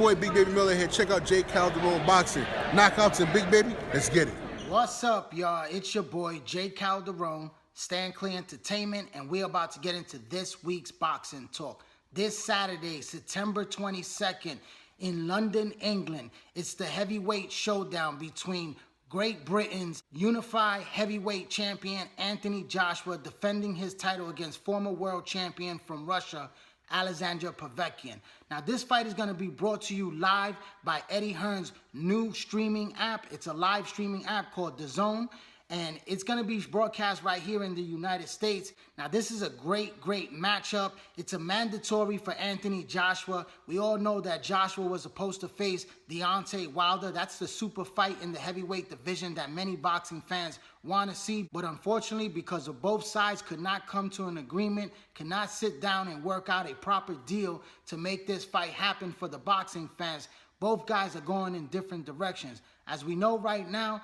boy Big Baby Miller here. Check out Calderon Boxing. Knockouts and Big Baby, let's get it. What's up, y'all? It's your boy Calderon, Stand Clear Entertainment, and we're about to get into this week's boxing talk. This Saturday, September 22nd, in London, England, it's the heavyweight showdown between Great Britain's unified heavyweight champion Anthony Joshua defending his title against former world champion from Russia, Alexander Povetkin. Now, this fight is going to be brought to you live by Eddie Hearn's new streaming app. It's a live streaming app called DAZN, and it's going to be broadcast right here in the United States. Now, this is a great matchup. It's a mandatory for Anthony Joshua. We all know that Joshua was supposed to face Deontay Wilder. That's the super fight in the heavyweight division that many boxing fans want to see. But unfortunately, because of both sides could not come to an agreement, cannot sit down and work out a proper deal to make this fight happen for the boxing fans, both guys are going in different directions. As we know right now,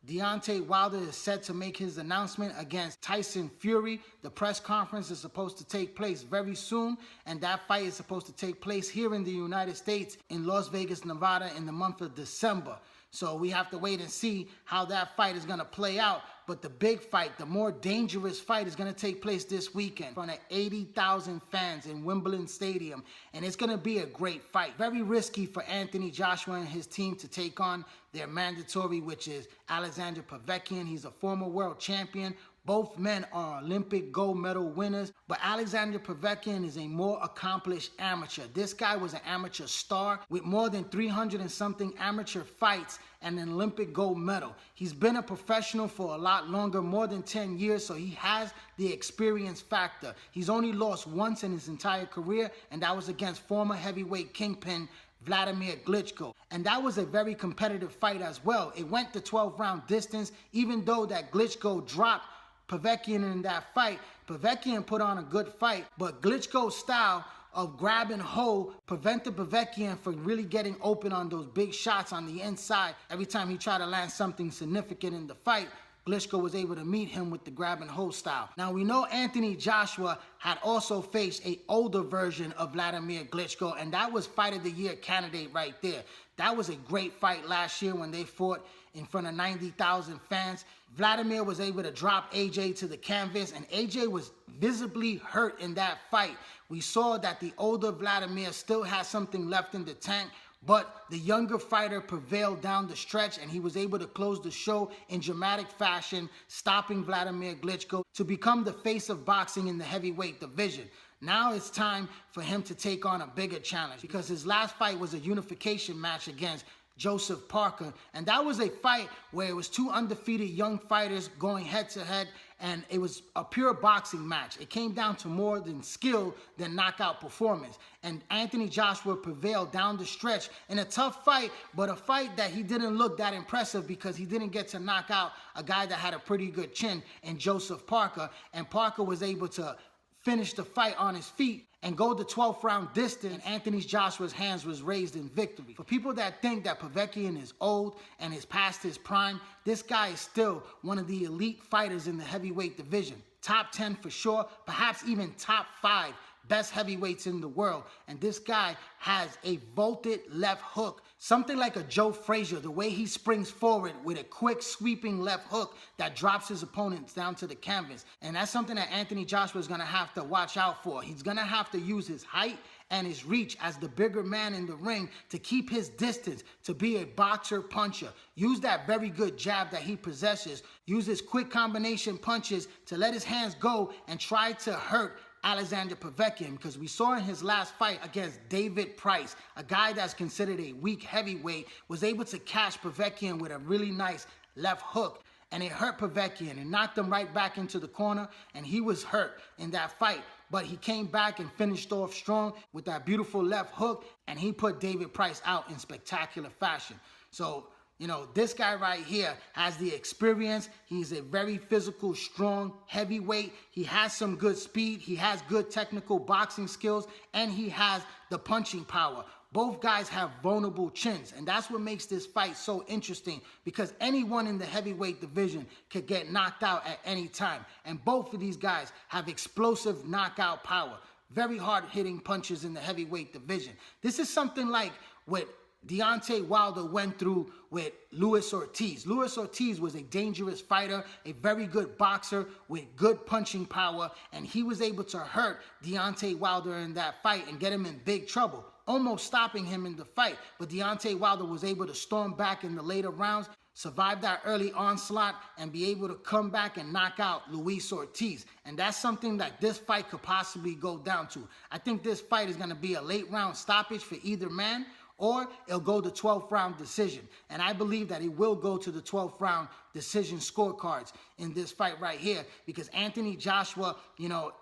Deontay Wilder is set to make his announcement against Tyson Fury. The press conference is supposed to take place very soon, and that fight is supposed to take place here in the United States in Las Vegas, Nevada in the month of December. So we have to wait and see how that fight is going to play out. But the big fight, the more dangerous fight, is going to take place this weekend in front of 80,000 fans in Wimbledon Stadium. And it's going to be a great fight. Very risky for Anthony Joshua and his team to take on their mandatory, which is Alexander Povetkin. He's a former world champion. Both men are Olympic gold medal winners, but Alexander Povetkin is a more accomplished amateur. This guy was an amateur star with more than 300 and something amateur fights and an Olympic gold medal. He's been a professional for a lot longer, more than 10 years, so he has the experience factor. He's only lost once in his entire career, and that was against former heavyweight kingpin Vladimir Klitschko. And that was a very competitive fight as well. It went the 12-round distance, even though that Klitschko dropped Povetkin in that fight. Povetkin put on a good fight, but Klitschko's style of grab and hold prevented Povetkin from really getting open on those big shots on the inside. Every time he tried to land something significant in the fight, Klitschko was able to meet him with the grab and hold style. Now, we know Anthony Joshua had also faced an older version of Vladimir Klitschko, and that was Fight of the Year candidate right there. That was a great fight last year when they fought in front of 90,000 fans. Vladimir was able to drop AJ to the canvas, and AJ was visibly hurt in that fight. We saw that the older Vladimir still has something left in the tank, but the younger fighter prevailed down the stretch, and he was able to close the show in dramatic fashion, stopping Vladimir Klitschko to become the face of boxing in the heavyweight division. Now it's time for him to take on a bigger challenge, because his last fight was a unification match against Joseph Parker, and that was a fight where it was two undefeated young fighters going head-to-head, and it was a pure boxing match. It came down to more than skill than knockout performance, and Anthony Joshua prevailed down the stretch in a tough fight, but a fight that he didn't look that impressive because he didn't get to knock out a guy that had a pretty good chin in Joseph Parker, and Parker was able to finish the fight on his feet and go the 12th round distance, and Anthony Joshua's hands was raised in victory. For people that think that Povetkin is old and is past his prime, this guy is still one of the elite fighters in the heavyweight division. Top 10 for sure, perhaps even top 5 best heavyweights in the world. And this guy has a vaulted left hook, something like a Joe Frazier, the way he springs forward with a quick sweeping left hook that drops his opponents down to the canvas. And that's something that Anthony Joshua is going to have to watch out for. He's going to have to use his height and his reach as the bigger man in the ring to keep his distance, to be a boxer puncher. Use that very good jab that he possesses. Use his quick combination punches to let his hands go and try to hurt Alexander Povetkin, because we saw in his last fight against David Price, a guy that's considered a weak heavyweight, was able to catch Povetkin with a really nice left hook, and it hurt Povetkin and knocked him right back into the corner, and he was hurt in that fight. But he came back and finished off strong with that beautiful left hook, and he put David Price out in spectacular fashion. So, you know, this guy right here has the experience. He's a very physical, strong heavyweight. He has some good speed. He has good technical boxing skills, and he has the punching power. Both guys have vulnerable chins, and that's what makes this fight so interesting, because anyone in the heavyweight division could get knocked out at any time. And both of these guys have explosive knockout power. Very hard-hitting punches in the heavyweight division. This is something like what Deontay Wilder went through with Luis Ortiz. Luis Ortiz was a dangerous fighter, a very good boxer with good punching power, and he was able to hurt Deontay Wilder in that fight and get him in big trouble, almost stopping him in the fight. But Deontay Wilder was able to storm back in the later rounds, survive that early onslaught, and be able to come back and knock out Luis Ortiz. And that's something that this fight could possibly go down to. I think this fight is going to be a late round stoppage for either man, or it'll go to 12th round decision. And I believe that it will go to the 12th round decision scorecards in this fight right here, because Anthony Joshua,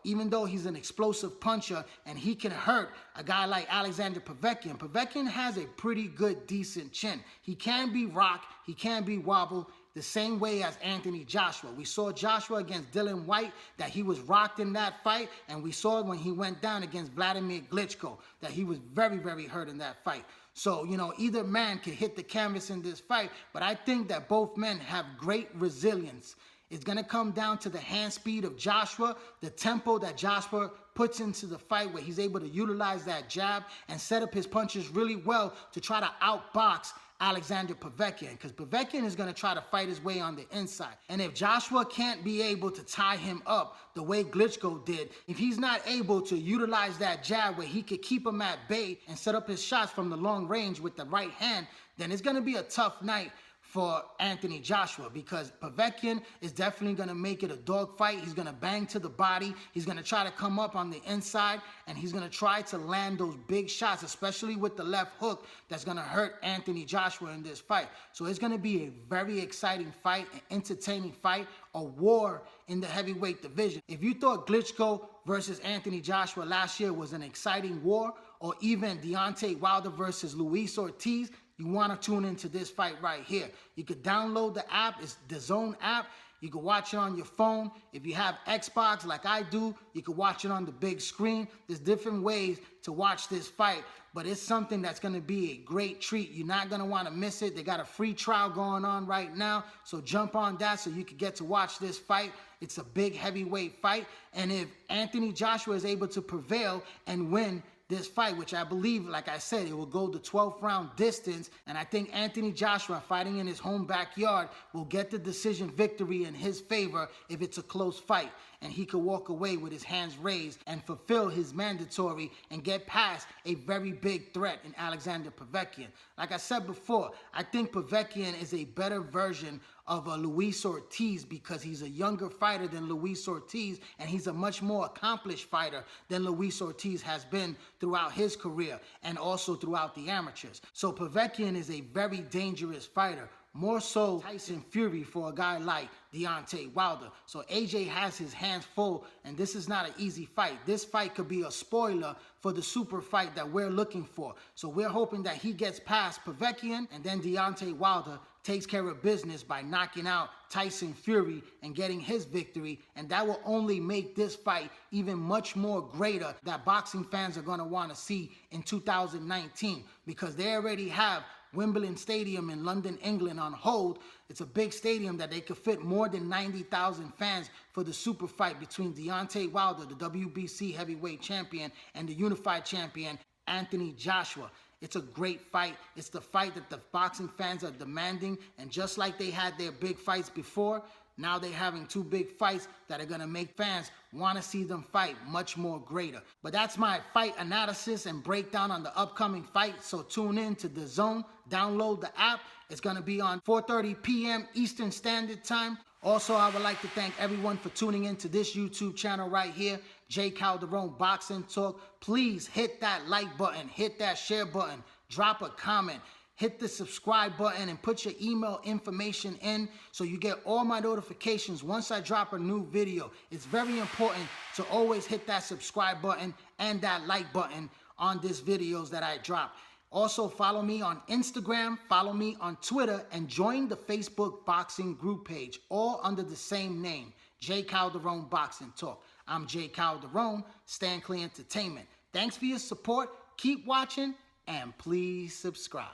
even though he's an explosive puncher and he can hurt a guy like Alexander Povetkin, Povetkin has a pretty good, decent chin. He can be rock, he can be wobble, the same way as Anthony Joshua. We saw Joshua against Dillian Whyte that he was rocked in that fight, and we saw when he went down against Vladimir Klitschko that he was very, very hurt in that fight. So, either man could hit the canvas in this fight, but I think that both men have great resilience. It's going to come down to the hand speed of Joshua, the tempo that Joshua puts into the fight, where he's able to utilize that jab and set up his punches really well to try to outbox Alexander Povetkin, because Povetkin is going to try to fight his way on the inside. And if Joshua can't be able to tie him up the way Klitschko did, if he's not able to utilize that jab where he could keep him at bay and set up his shots from the long range with the right hand, then it's going to be a tough night for Anthony Joshua, because Povetkin is definitely going to make it a dogfight. He's going to bang to the body. He's going to try to come up on the inside, and he's going to try to land those big shots, especially with the left hook, that's going to hurt Anthony Joshua in this fight. So it's going to be a very exciting fight, an entertaining fight, a war in the heavyweight division. If you thought Klitschko versus Anthony Joshua last year was an exciting war, or even Deontay Wilder versus Luis Ortiz, you want to tune into this fight right here. You could download the app. It's the DAZN app. You can watch it on your phone. If you have Xbox like I do, you can watch it on the big screen. There's different ways to watch this fight, but it's something that's going to be a great treat. You're not going to want to miss it. They got a free trial going on right now, so jump on that so you can get to watch this fight. It's a big heavyweight fight, and if Anthony Joshua is able to prevail and win this fight, which I believe, like I said, it will go the 12th round distance, and I think Anthony Joshua, fighting in his home backyard, will get the decision victory in his favor if it's a close fight, and he could walk away with his hands raised and fulfill his mandatory and get past a very big threat in Alexander Povetkin. Like I said before, I think Povetkin is a better version of a Luis Ortiz, because he's a younger fighter than Luis Ortiz, and he's a much more accomplished fighter than Luis Ortiz has been throughout his career and also throughout the amateurs. So Povetkin is a very dangerous fighter, more so Tyson Fury for a guy like Deontay Wilder. So AJ has his hands full, and this is not an easy fight. This fight could be a spoiler for the super fight that we're looking for. So we're hoping that he gets past Povetkin, and then Deontay Wilder takes care of business by knocking out Tyson Fury and getting his victory, and that will only make this fight even much more greater that boxing fans are going to want to see in 2019, because they already have Wimbledon Stadium in London, England on hold. It's a big stadium that they could fit more than 90,000 fans for the super fight between Deontay Wilder, the WBC heavyweight champion, and the unified champion, Anthony Joshua. It's a great fight. It's the fight that the boxing fans are demanding, and just like they had their big fights before, now they're having two big fights that are going to make fans want to see them fight much more greater. But that's my fight analysis and breakdown on the upcoming fight. So tune in to DAZN. Download the app. It's going to be on 4:30 p.m. Eastern Standard Time. Also, I would like to thank everyone for tuning in to this YouTube channel right here, J. Calderon Boxing Talk. Please hit that like button, hit that share button, drop a comment, hit the subscribe button, and put your email information in so you get all my notifications once I drop a new video. It's very important to always hit that subscribe button and that like button on these videos that I drop. Also, follow me on Instagram, follow me on Twitter, and join the Facebook boxing group page, all under the same name, J. Calderon Boxing Talk. I'm J. Calderon, Stand Clear Entertainment. Thanks for your support. Keep watching, and please subscribe.